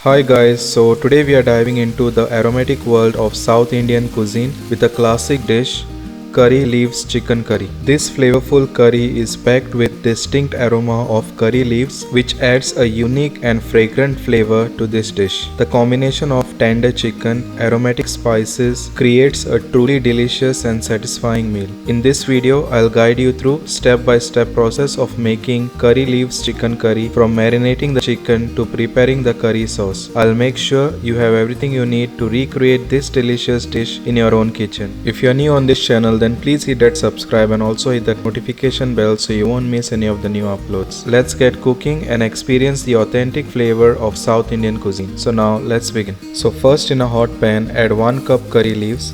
Hi guys, so today we are diving into the aromatic world of South Indian cuisine with a classic dish, curry leaves chicken curry. This flavorful curry is packed with distinct aroma of curry leaves which adds a unique and fragrant flavor to this dish. The combination of tender chicken, aromatic spices creates a truly delicious and satisfying meal. In this video, I'll guide you through step-by-step process of making curry leaves chicken curry from marinating the chicken to preparing the curry sauce. I'll make sure you have everything you need to recreate this delicious dish in your own kitchen. If you're new on this channel, then please hit that subscribe and also hit that notification bell so you won't miss any of the new uploads. Let's get cooking and experience the authentic flavor of South Indian cuisine. So now let's begin. So first, in a hot pan, add 1 cup curry leaves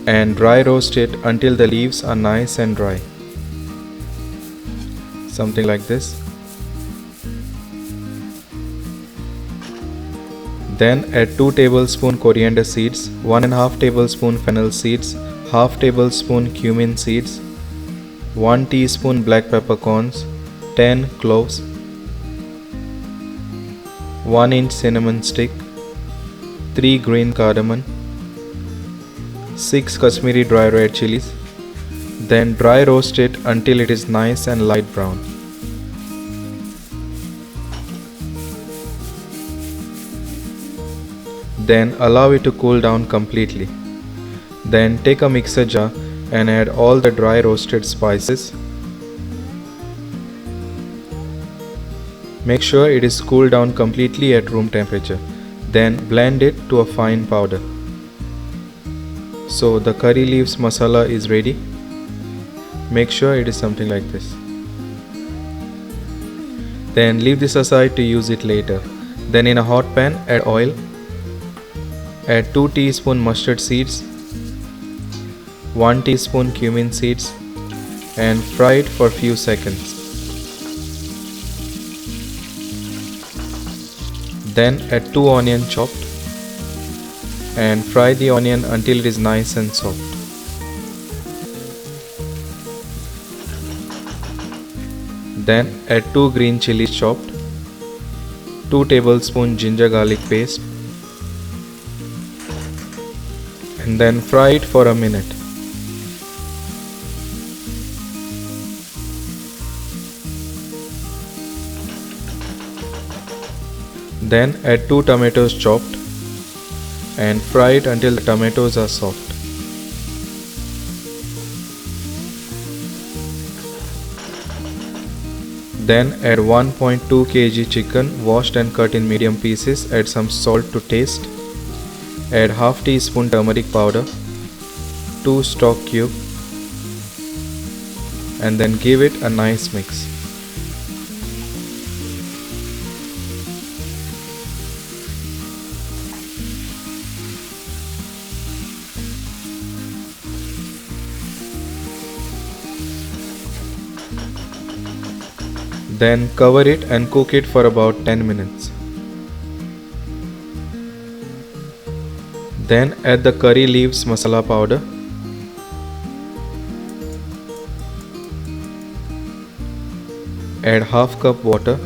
and dry roast it until the leaves are nice and dry. Something like this. Then add 2 tablespoon coriander seeds, 1.5 tablespoon fennel seeds, half tablespoon cumin seeds, 1 teaspoon black peppercorns, 10 cloves, 1 inch cinnamon stick, 3 green cardamom, 6 Kashmiri Dry Red Chillies. Then dry roast it until it is nice and light brown. Then allow it to cool down completely. Then take a mixer jar and add all the dry roasted spices. Make sure it is cooled down completely at room temperature. Then blend it to a fine powder. So the curry leaves masala is ready. Make sure it is something like this. Then leave this aside to use it later. Then in a hot pan, add oil. Add 2 teaspoon mustard seeds, 1 teaspoon cumin seeds and fry it for few seconds. Then add 2 onions chopped and fry the onion until it is nice and soft. Then add 2 green chilies chopped, 2 tablespoon ginger garlic paste and then fry it for a minute. Then add 2 tomatoes chopped and fry it until the tomatoes are soft. Then add 1.2 kg chicken washed and cut in medium pieces. Add some salt to taste. Add half teaspoon turmeric powder, 2 stock cube and then give it a nice mix. Then cover it and cook it for about 10 minutes. Then add the curry leaves masala powder. Add half cup water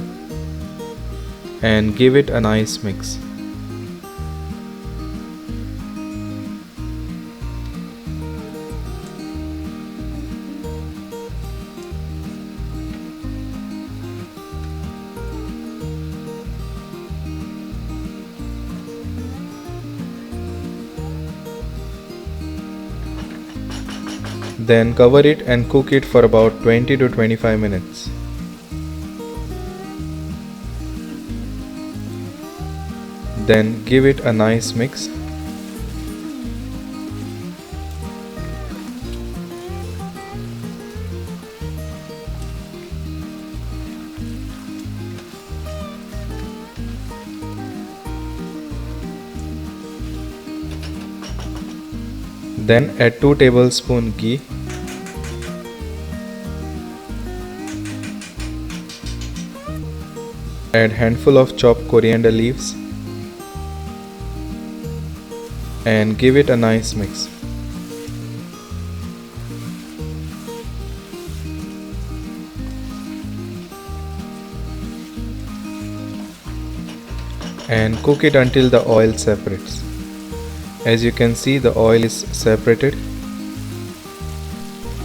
and give it a nice mix. Then cover it and cook it for about 20 to 25 minutes. Then give it a nice mix. Then add 2 tablespoon ghee. Add handful of chopped coriander leaves and give it a nice mix. and cook it until the oil separates. As you can see, the oil is separated.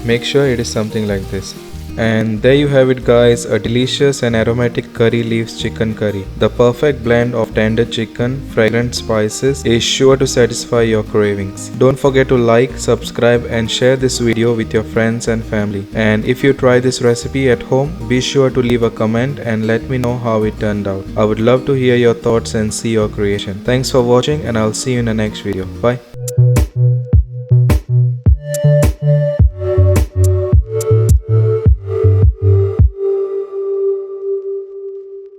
Make sure it is something like this. And there you have it guys, a delicious and aromatic curry leaves chicken curry. The perfect blend of tender chicken, fragrant spices is sure to satisfy your cravings. Don't forget to like, subscribe and share this video with your friends and family. And if you try this recipe at home, be sure to leave a comment and let me know how it turned out. I would love to hear your thoughts and see your creation. Thanks for watching and I'll see you in the next video. Bye.